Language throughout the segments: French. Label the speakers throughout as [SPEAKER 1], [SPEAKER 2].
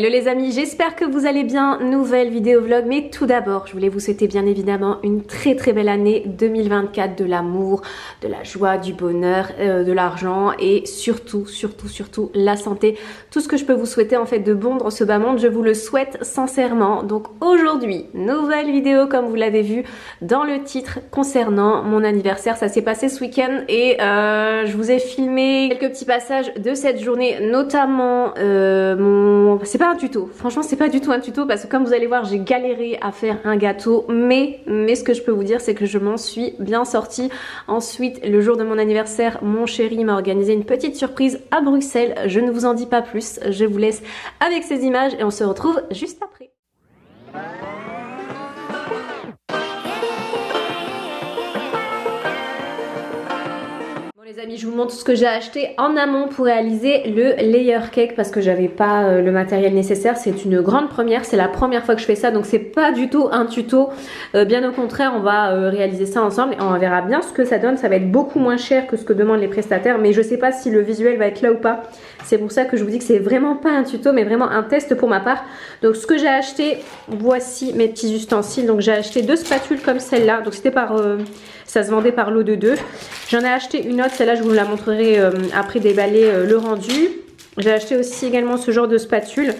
[SPEAKER 1] Hello les amis, j'espère que vous allez bien, nouvelle vidéo vlog, mais tout d'abord je voulais vous souhaiter bien évidemment une très belle année 2024, de l'amour, de la joie, du bonheur, de l'argent et surtout la santé. Tout ce que je peux vous souhaiter en fait de bon dans ce bas monde, je vous le souhaite sincèrement. Donc aujourd'hui, nouvelle vidéo comme vous l'avez vu dans le titre concernant mon anniversaire. Ça s'est passé ce week-end et je vous ai filmé quelques petits passages de cette journée, notamment c'est pas un tuto, franchement c'est pas du tout un tuto parce que comme vous allez voir j'ai galéré à faire un gâteau, mais ce que je peux vous dire c'est que je m'en suis bien sortie. Ensuite, le jour de mon anniversaire, mon chéri m'a organisé une petite surprise à Bruxelles. Je ne vous en dis pas plus, je vous laisse avec ces images et on se retrouve juste après. Les amis, je vous montre ce que j'ai acheté en amont pour réaliser le layer cake parce que j'avais pas le matériel nécessaire. C'est une grande première, c'est la première fois que je fais ça, donc c'est pas du tout un tuto, bien au contraire. On va réaliser ça ensemble et on verra bien ce que ça donne. Ça va être beaucoup moins cher que ce que demandent les prestataires, mais je sais pas si le visuel va être là ou pas. C'est pour ça que je vous dis que c'est vraiment pas un tuto mais vraiment un test pour ma part. Donc ce que j'ai acheté, voici mes petits ustensiles. Donc j'ai acheté deux spatules comme celle-là, donc c'était par ça se vendait par lot de 2. J'en ai acheté une autre, celle-là je vous la montrerai après déballer le rendu. J'ai acheté aussi également ce genre de spatule.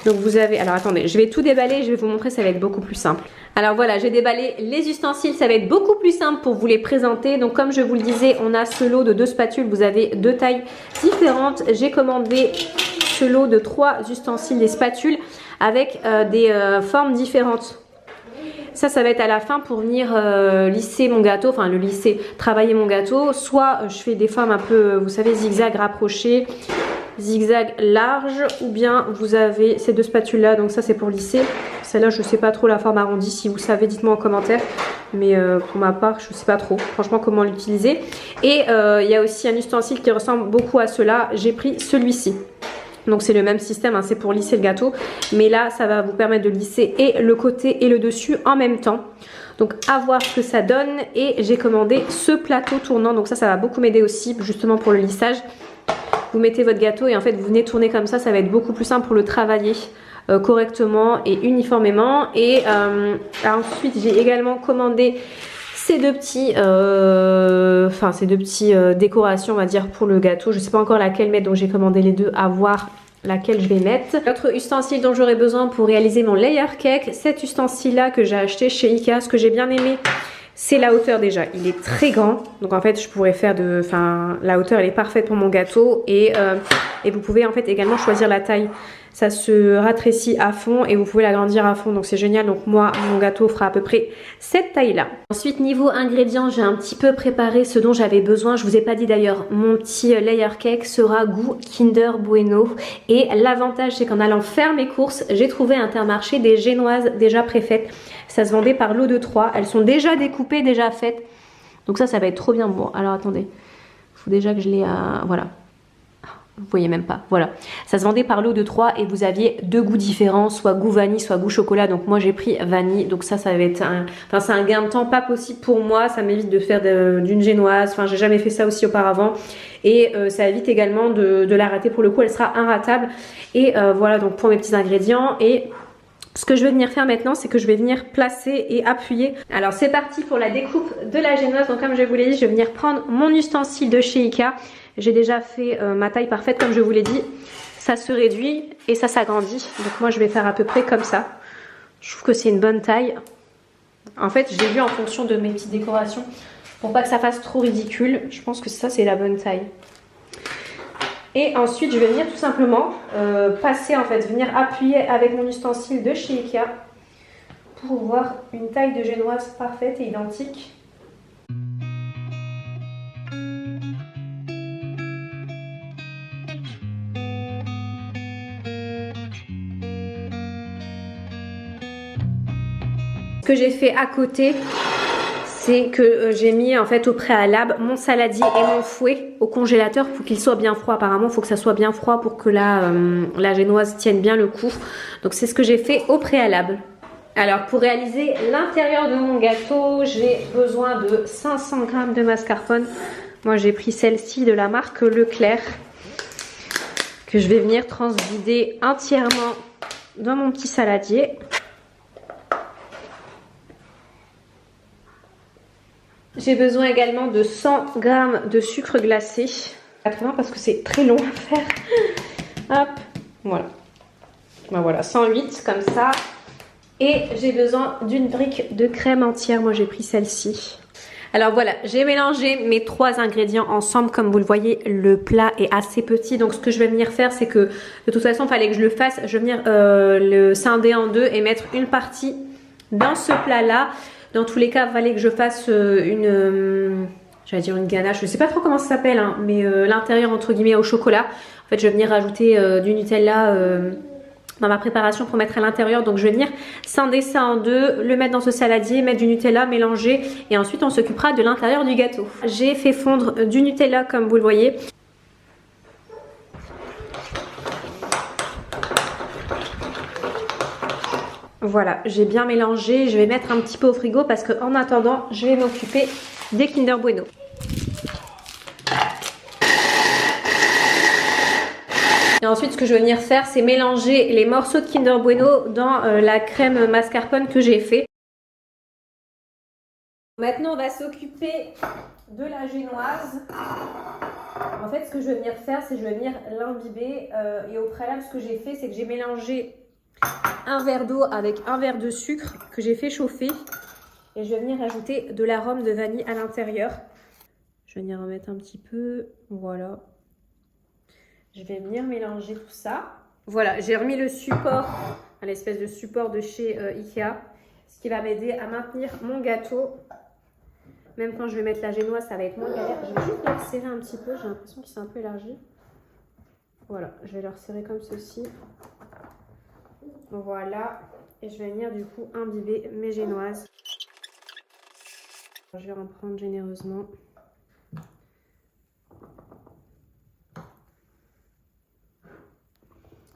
[SPEAKER 1] Donc vous avez, alors attendez, je vais tout déballer, je vais vous montrer, ça va être beaucoup plus simple. Alors voilà, j'ai déballé les ustensiles, ça va être beaucoup plus simple pour vous les présenter. Donc comme je vous le disais, on a ce lot de 2 spatules, vous avez 2 tailles différentes. J'ai commandé ce lot de 3 ustensiles, des spatules, avec des formes différentes. Ça va être à la fin pour venir lisser mon gâteau, enfin le lisser, travailler mon gâteau. Soit je fais des formes un peu, vous savez, zigzag rapproché, zigzag large, ou bien vous avez ces 2 spatules là, donc ça c'est pour lisser. Celle-là je sais pas trop la forme arrondie, si vous savez dites-moi en commentaire, mais pour ma part je sais pas trop franchement comment l'utiliser. Et il y a aussi un ustensile qui ressemble beaucoup à cela, j'ai pris celui-ci. Donc c'est le même système, hein, c'est pour lisser le gâteau. Mais là, ça va vous permettre de lisser et le côté et le dessus en même temps. Donc à voir ce que ça donne. Et j'ai commandé ce plateau tournant. Donc ça va beaucoup m'aider aussi justement pour le lissage. Vous mettez votre gâteau et en fait vous venez tourner comme ça. Ça va être beaucoup plus simple pour le travailler correctement et uniformément. Et ensuite j'ai également commandé ces deux petits décorations on va dire pour le gâteau. Je sais pas encore laquelle mettre, donc j'ai commandé les deux, à voir laquelle je vais mettre. L'autre ustensile dont j'aurai besoin pour réaliser mon layer cake, cet ustensile là que j'ai acheté chez Ikea. Ce que j'ai bien aimé, c'est la hauteur déjà, il est très grand, donc en fait je pourrais faire la hauteur elle est parfaite pour mon gâteau et vous pouvez en fait également choisir la taille. Ça se rétrécit à fond et vous pouvez l'agrandir à fond, donc c'est génial. Donc moi mon gâteau fera à peu près cette taille là. Ensuite niveau ingrédients, j'ai un petit peu préparé ce dont j'avais besoin. Je vous ai pas dit d'ailleurs, mon petit layer cake sera goût Kinder Bueno. Et l'avantage c'est qu'en allant faire mes courses, j'ai trouvé à Intermarché des génoises déjà préfaites. Ça se vendait par lot de 3, elles sont déjà découpées, déjà faites. Donc ça va être trop bien. Bon alors attendez, il faut déjà que je les... voilà. Vous voyez même pas, voilà. Ça se vendait par lot de 3 et vous aviez 2 goûts différents, soit goût vanille, soit goût chocolat. Donc moi j'ai pris vanille, donc ça va être c'est un gain de temps pas possible pour moi. Ça m'évite de faire d'une génoise, enfin j'ai jamais fait ça aussi auparavant. Et ça évite également de la rater, pour le coup elle sera inratable. Et voilà donc pour mes petits ingrédients. Et ce que je vais venir faire maintenant, c'est que je vais venir placer et appuyer. Alors c'est parti pour la découpe de la génoise. Donc comme je vous l'ai dit, je vais venir prendre mon ustensile de chez Ikea. J'ai déjà fait ma taille parfaite comme je vous l'ai dit. Ça se réduit et ça s'agrandit. Donc moi je vais faire à peu près comme ça. Je trouve que c'est une bonne taille. En fait je l'ai vu en fonction de mes petites décorations. Pour pas que ça fasse trop ridicule. Je pense que ça c'est la bonne taille. Et ensuite je vais venir tout simplement passer en fait, venir appuyer avec mon ustensile de chez Ikea. Pour voir une taille de génoise parfaite et identique. Ce que j'ai fait à côté, c'est que j'ai mis en fait au préalable mon saladier et mon fouet au congélateur pour qu'il soit bien froid. Apparemment il faut que ça soit bien froid pour que la génoise tienne bien le coup. Donc c'est ce que j'ai fait au préalable. Alors pour réaliser l'intérieur de mon gâteau, j'ai besoin de 500 g de mascarpone. Moi j'ai pris celle-ci de la marque Leclerc. que je vais venir transvider entièrement dans mon petit saladier. J'ai besoin également de 100 g de sucre glacé. 80 parce que c'est très long à faire. Hop, voilà. Ben voilà, 108 comme ça. Et j'ai besoin d'une brique de crème entière. Moi j'ai pris celle-ci. Alors voilà, j'ai mélangé mes 3 ingrédients ensemble. Comme vous le voyez, le plat est assez petit. Donc ce que je vais venir faire, c'est que de toute façon, il fallait que je le fasse. Je vais venir le scinder en deux et mettre une partie dans ce plat-là. Dans tous les cas, il fallait que je fasse j'allais dire une ganache. Je ne sais pas trop comment ça s'appelle, hein, mais l'intérieur entre guillemets au chocolat. En fait, je vais venir rajouter du Nutella dans ma préparation pour mettre à l'intérieur. Donc je vais venir scinder ça en deux, le mettre dans ce saladier, mettre du Nutella, mélanger et ensuite on s'occupera de l'intérieur du gâteau. J'ai fait fondre du Nutella comme vous le voyez. Voilà, j'ai bien mélangé, je vais mettre un petit peu au frigo parce qu'en attendant, je vais m'occuper des Kinder Bueno. Et ensuite, ce que je vais venir faire, c'est mélanger les morceaux de Kinder Bueno dans la crème mascarpone que j'ai fait. Maintenant, on va s'occuper de la génoise. En fait, ce que je vais venir faire, c'est que je vais venir l'imbiber. Et au préalable, ce que j'ai fait, c'est que j'ai mélangé un verre d'eau avec un verre de sucre que j'ai fait chauffer. Et je vais venir ajouter de l'arôme de vanille à l'intérieur. Je vais venir en mettre un petit peu. Voilà. Je vais venir mélanger tout ça. Voilà, j'ai remis le support, l'espèce de support de chez Ikea, ce qui va m'aider à maintenir mon gâteau. Même quand je vais mettre la génoise, ça va être moins galère. Je vais juste le resserrer un petit peu, j'ai l'impression qu'il s'est un peu élargi. Voilà, je vais le resserrer comme ceci. Voilà, et je vais venir du coup imbiber mes génoises. Je vais en prendre généreusement.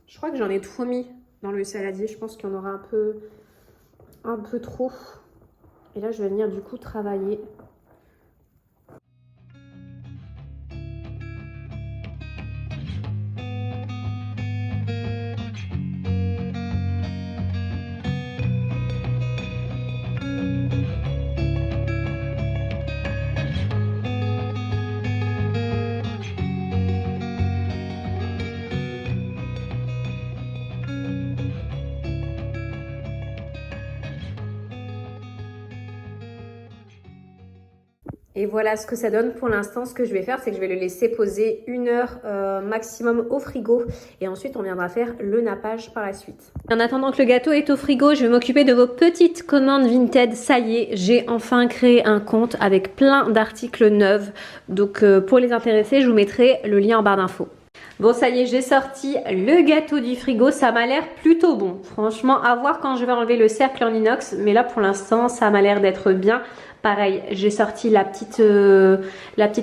[SPEAKER 1] Je crois que j'en ai trop mis dans le saladier. Je pense qu'il y en aura un peu trop. Et là, je vais venir du coup travailler. Et voilà ce que ça donne pour l'instant. Ce que je vais faire, c'est que je vais le laisser poser 1 heure maximum au frigo. Et ensuite, on viendra faire le nappage par la suite. En attendant que le gâteau est au frigo, je vais m'occuper de vos petites commandes Vinted. Ça y est, j'ai enfin créé un compte avec plein d'articles neufs. Donc pour les intéressés, je vous mettrai le lien en barre d'infos. Bon, ça y est, j'ai sorti le gâteau du frigo. Ça m'a l'air plutôt bon. Franchement, à voir quand je vais enlever le cercle en inox. Mais là, pour l'instant, ça m'a l'air d'être bien. Pareil, j'ai sorti la petite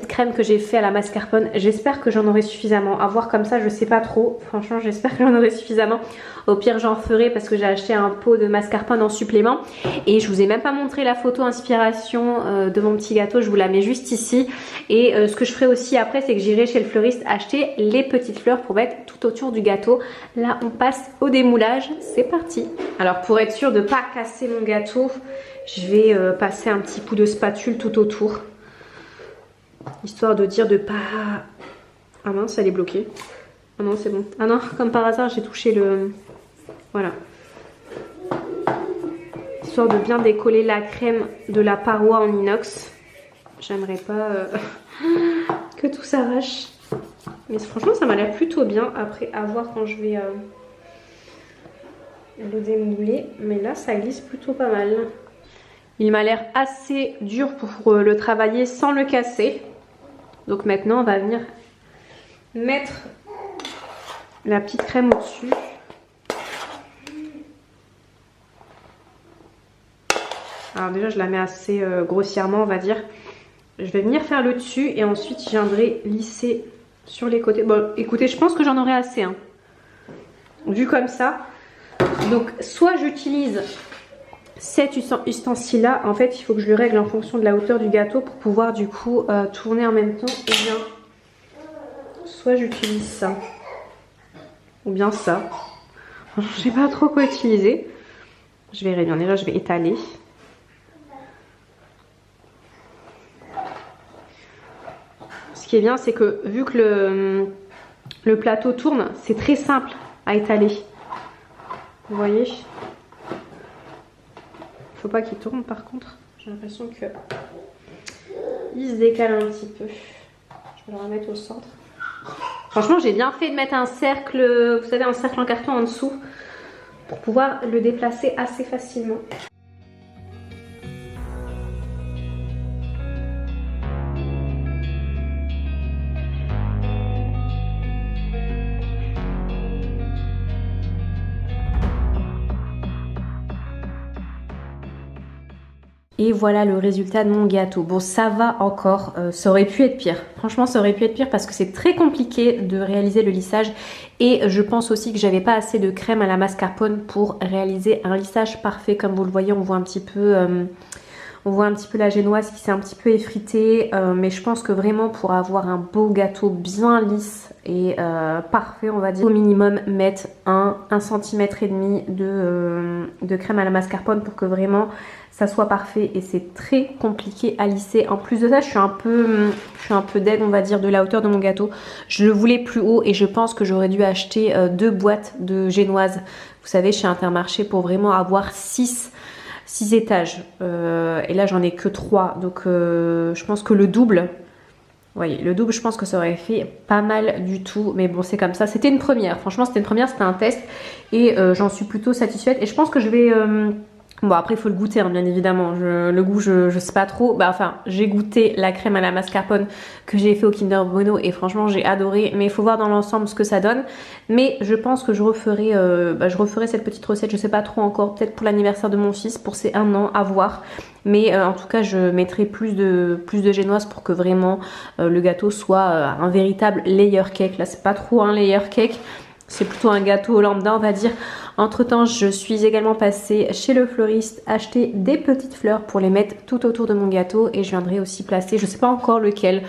[SPEAKER 1] crème que j'ai fait à la mascarpone. J'espère que j'en aurai suffisamment. À voir comme ça, je sais pas trop. Franchement, j'espère que j'en aurai suffisamment. Au pire, j'en ferai parce que j'ai acheté un pot de mascarpone en supplément. Et je vous ai même pas montré la photo inspiration de mon petit gâteau. Je vous la mets juste ici. Et ce que je ferai aussi après, c'est que j'irai chez le fleuriste acheter les petites fleurs pour mettre tout autour du gâteau. Là, on passe au démoulage. C'est parti. Alors, pour être sûr de ne pas casser mon gâteau, je vais passer un petit coup de spatule tout autour. Histoire de dire de pas... Ah mince, elle est bloquée. Ah non, c'est bon. Ah non, comme par hasard, j'ai touché le... Voilà. Histoire de bien décoller la crème de la paroi en inox. J'aimerais pas que tout s'arrache. Mais franchement, ça m'a l'air plutôt bien. Après, à voir quand je vais le démouler. Mais là, ça glisse plutôt pas mal. Il m'a l'air assez dur pour le travailler sans le casser. Donc maintenant, on va venir mettre la petite crème au-dessus. Alors déjà, je la mets assez grossièrement, on va dire. Je vais venir faire le dessus et ensuite, je viendrai lisser sur les côtés. Bon, écoutez, je pense que j'en aurai assez, hein, vu comme ça. Donc, soit j'utilise cet ustensile-là. En fait, il faut que je le règle en fonction de la hauteur du gâteau pour pouvoir, du coup, tourner en même temps. Et bien, soit j'utilise ça. ou bien ça. Je sais pas trop quoi utiliser. Je verrai bien, déjà je vais étaler. Ce qui est bien, c'est que vu que le plateau tourne, c'est très simple à étaler. Vous voyez? Faut pas qu'il tourne par contre. J'ai l'impression que il se décale un petit peu. Je vais le remettre au centre. Franchement, j'ai bien fait de mettre un cercle, vous savez, un cercle en carton en dessous pour pouvoir le déplacer assez facilement. Et voilà le résultat de mon gâteau. Bon, ça va encore, ça aurait pu être pire. Franchement, ça aurait pu être pire parce que c'est très compliqué de réaliser le lissage. Et je pense aussi que j'avais pas assez de crème à la mascarpone pour réaliser un lissage parfait. Comme vous le voyez, on voit un petit peu la génoise qui s'est un petit peu effritée. Mais je pense que vraiment pour avoir un beau gâteau bien lisse et parfait, on va dire, au minimum mettre 1,5 cm de crème à la mascarpone pour que vraiment ça soit parfait. Et c'est très compliqué à lisser. En plus de ça, je suis un peu deg, on va dire, de la hauteur de mon gâteau. Je le voulais plus haut et je pense que j'aurais dû acheter 2 boîtes de génoise, vous savez, chez Intermarché, pour vraiment avoir 6 étages. Et là, j'en ai que 3. Donc, je pense que le double... Oui, le double, je pense que ça aurait fait pas mal du tout. Mais bon, c'est comme ça. C'était une première. Franchement, c'était une première. C'était un test. Et j'en suis plutôt satisfaite. Et je pense que je vais... Bon, après, il faut le goûter, hein, bien évidemment. Le goût, je sais pas trop. Bah, enfin, j'ai goûté la crème à la mascarpone que j'ai fait au Kinder Bueno. Et franchement, j'ai adoré. Mais il faut voir dans l'ensemble ce que ça donne. Mais je pense que je referai cette petite recette. Je sais pas trop encore. Peut-être pour l'anniversaire de mon fils. Pour ses 1 an, à voir. Mais en tout cas, je mettrai plus de génoise pour que vraiment le gâteau soit un véritable layer cake. Là, c'est pas trop un layer cake. C'est plutôt un gâteau lambda, on va dire. Entre temps, je suis également passée chez le fleuriste acheter des petites fleurs pour les mettre tout autour de mon gâteau. Et je viendrai aussi placer, je sais pas encore lequel,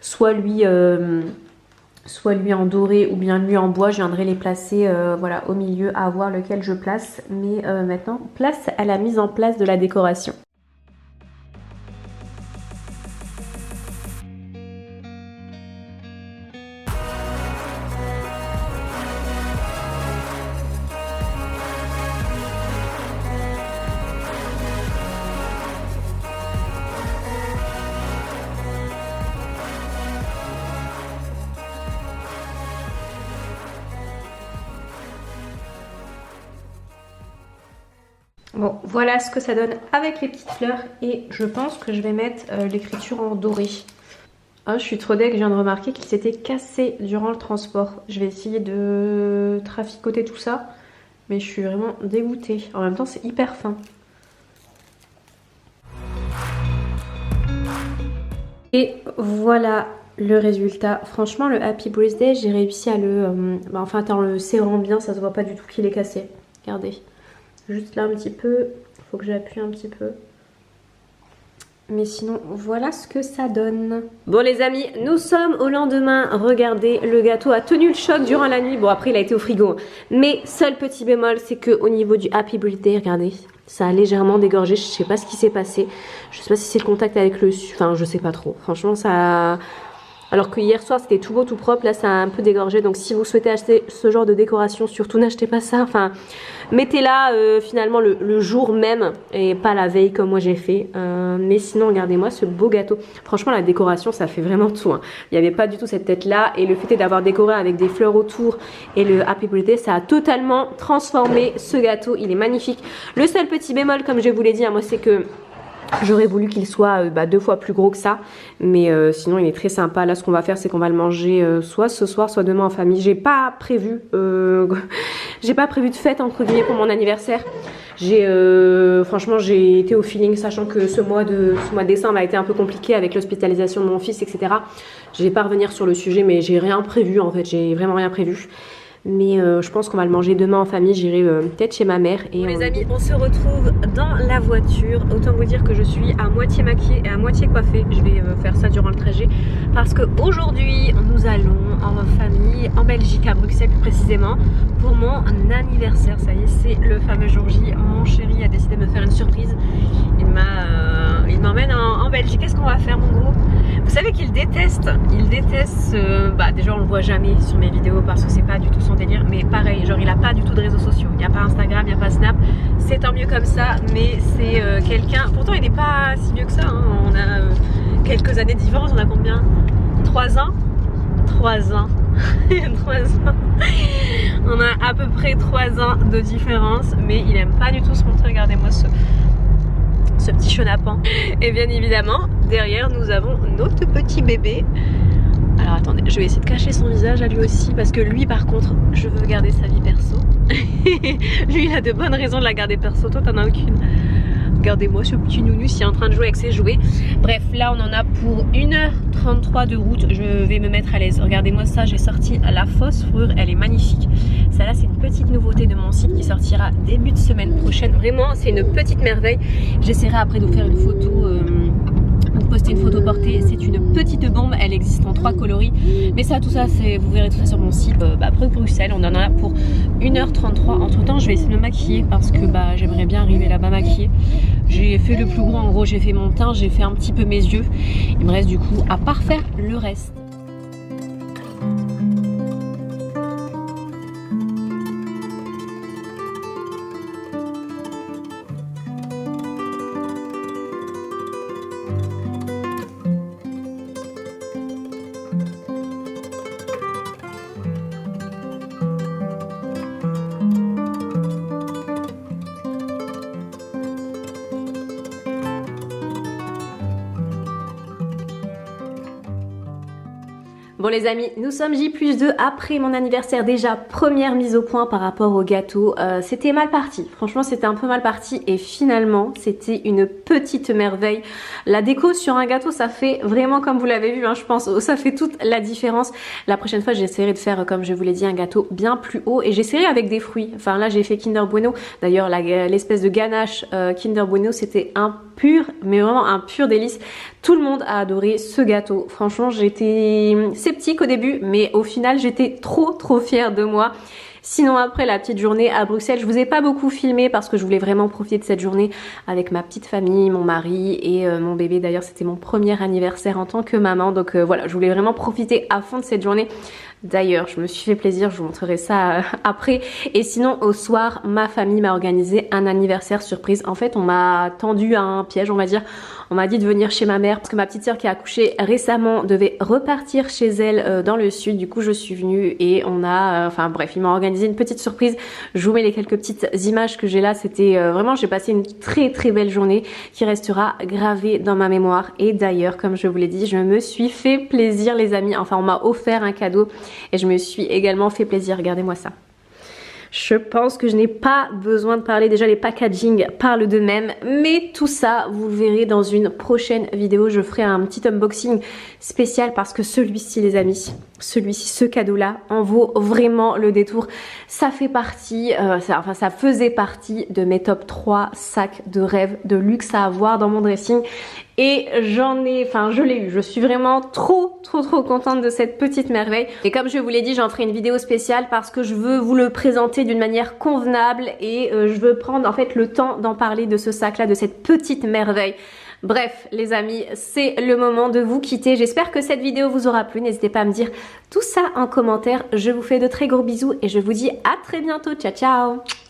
[SPEAKER 1] soit lui en doré ou bien lui en bois. Je viendrai les placer voilà, au milieu, à voir lequel je place. Mais maintenant, place à la mise en place de la décoration. Bon, voilà ce que ça donne avec les petites fleurs et je pense que je vais mettre l'écriture en doré. Ah, je suis trop deg, je viens de remarquer qu'il s'était cassé durant le transport. Je vais essayer de traficoter tout ça, mais je suis vraiment dégoûtée. En même temps, c'est hyper fin. Et voilà le résultat. Franchement, le Happy Birthday, j'ai réussi à enfin, en le serrant bien, ça se voit pas du tout qu'il est cassé. Regardez. Juste là un petit peu, il faut que j'appuie un petit peu. Mais sinon, voilà ce que ça donne. Bon les amis, nous sommes au lendemain. Regardez, le gâteau a tenu le choc durant la nuit. Bon après, il a été au frigo. Mais seul petit bémol, c'est qu'au niveau du Happy Birthday, regardez, ça a légèrement dégorgé. Je sais pas ce qui s'est passé. Je sais pas si c'est le contact avec le... Enfin, je sais pas trop. Franchement, ça... Alors que hier soir c'était tout beau, tout propre, là ça a un peu dégorgé. Donc si vous souhaitez acheter ce genre de décoration, surtout n'achetez pas ça. Enfin, mettez-la finalement le jour même et pas la veille comme moi j'ai fait. Mais sinon regardez-moi ce beau gâteau. Franchement la décoration ça fait vraiment tout. Hein. Il n'y avait pas du tout cette tête là. Et le fait d'avoir décoré avec des fleurs autour et le Happy Birthday, ça a totalement transformé ce gâteau. Il est magnifique. Le seul petit bémol comme je vous l'ai dit, hein, moi c'est que... J'aurais voulu qu'il soit 2 fois plus gros que ça. Mais sinon il est très sympa. Là ce qu'on va faire c'est qu'on va le manger soit ce soir soit demain en famille. J'ai pas prévu de fête entre guillemets pour mon anniversaire. Franchement j'ai été au feeling, sachant que ce mois de décembre a été un peu compliqué avec l'hospitalisation de mon fils, etc. Je vais pas revenir sur le sujet, mais j'ai rien prévu en fait. J'ai vraiment rien prévu. Mais je pense qu'on va le manger demain en famille. J'irai peut-être chez ma mère. Et les amis, on se retrouve dans la voiture. Autant vous dire que je suis à moitié maquillée et à moitié coiffée. Je vais faire ça durant le trajet parce qu'aujourd'hui nous allons en famille en Belgique, à Bruxelles plus précisément, pour mon anniversaire. Ça y est, c'est le fameux jour J. Mon chéri a décidé de me faire une surprise. Il m'emmène en Belgique. Qu'est-ce qu'on va faire, mon gros? Vous savez qu'il déteste, déjà on le voit jamais sur mes vidéos parce que c'est pas du tout son délire, mais pareil, genre il a pas du tout de réseaux sociaux, il n'y a pas Instagram, il n'y a pas Snap, c'est tant mieux comme ça, mais c'est quelqu'un, pourtant il n'est pas si vieux que ça, hein. On a quelques années de différence, on a combien? 3 ans 3 ans 3 ans. On a à peu près 3 ans de différence, mais il aime pas du tout se montrer. Regardez-moi ce petit chenapan. Et bien évidemment, derrière nous avons notre petit bébé. Alors attendez, je vais essayer de cacher son visage à lui aussi, parce que lui par contre, je veux garder sa vie perso. Lui il a de bonnes raisons de la garder perso, toi t'en as aucune. Regardez-moi ce petit nounou s'il est en train de jouer avec ses jouets. Bref, là on en a pour 1h33 de route. Je vais me mettre à l'aise. Regardez-moi ça, j'ai sorti la fausse fourrure, elle est magnifique. Ça là c'est une petite nouveauté de mon site qui sortira début de semaine prochaine. Vraiment c'est une petite merveille. J'essaierai après de vous faire une photo, de poster une photo portée. C'est une petite bombe, elle existe en 3 coloris. Mais ça, tout ça, vous verrez tout ça sur mon site. Bruxelles, on en a pour 1h33. Entre temps je vais essayer de me maquiller parce que j'aimerais bien arriver là-bas maquillée. J'ai fait le plus gros, en gros j'ai fait mon teint, j'ai fait un petit peu mes yeux. Il me reste du coup à parfaire le reste. Bon les amis, nous sommes J+2 après mon anniversaire, déjà première mise au point par rapport au gâteau. C'était mal parti, franchement c'était un peu mal parti et finalement c'était une petite merveille. La déco sur un gâteau ça fait vraiment, comme vous l'avez vu, hein, je pense, ça fait toute la différence. La prochaine fois j'essaierai de faire, comme je vous l'ai dit, un gâteau bien plus haut et j'essaierai avec des fruits. Enfin là j'ai fait Kinder Bueno, d'ailleurs l'espèce de ganache Kinder Bueno c'était un pur, mais vraiment un pur délice. Tout le monde a adoré ce gâteau. Franchement, j'étais sceptique au début, mais au final, j'étais trop fière de moi. Sinon, après la petite journée à Bruxelles, je vous ai pas beaucoup filmé parce que je voulais vraiment profiter de cette journée avec ma petite famille, mon mari et mon bébé. D'ailleurs, c'était mon premier anniversaire en tant que maman. Donc voilà, je voulais vraiment profiter à fond de cette journée. D'ailleurs, je me suis fait plaisir, je vous montrerai ça après. Et sinon, au soir, ma famille m'a organisé un anniversaire surprise. En fait, on m'a tendu à un piège, on va dire. On m'a dit de venir chez ma mère parce que ma petite sœur qui a accouché récemment devait repartir chez elle dans le sud. Du coup, je suis venue et on a... enfin bref, ils m'ont organisé une petite surprise. Je vous mets les quelques petites images que j'ai là. C'était vraiment, j'ai passé une très belle journée qui restera gravée dans ma mémoire. Et d'ailleurs, comme je vous l'ai dit, je me suis fait plaisir les amis. Enfin, on m'a offert un cadeau et je me suis également fait plaisir. Regardez-moi ça. Je pense que je n'ai pas besoin de parler, déjà les packaging parlent d'eux-mêmes, mais tout ça vous le verrez dans une prochaine vidéo. Je ferai un petit unboxing spécial parce que celui-ci les amis, celui-ci, ce cadeau-là en vaut vraiment le détour. Ça fait partie, ça faisait partie de mes top 3 sacs de rêve de luxe à avoir dans mon dressing. Et je l'ai eu. Je suis vraiment trop contente de cette petite merveille. Et comme je vous l'ai dit, j'en ferai une vidéo spéciale parce que je veux vous le présenter d'une manière convenable et je veux prendre en fait le temps d'en parler de ce sac-là, de cette petite merveille. Bref les amis, c'est le moment de vous quitter. J'espère que cette vidéo vous aura plu. N'hésitez pas à me dire tout ça en commentaire. Je vous fais de très gros bisous et je vous dis à très bientôt. Ciao ciao.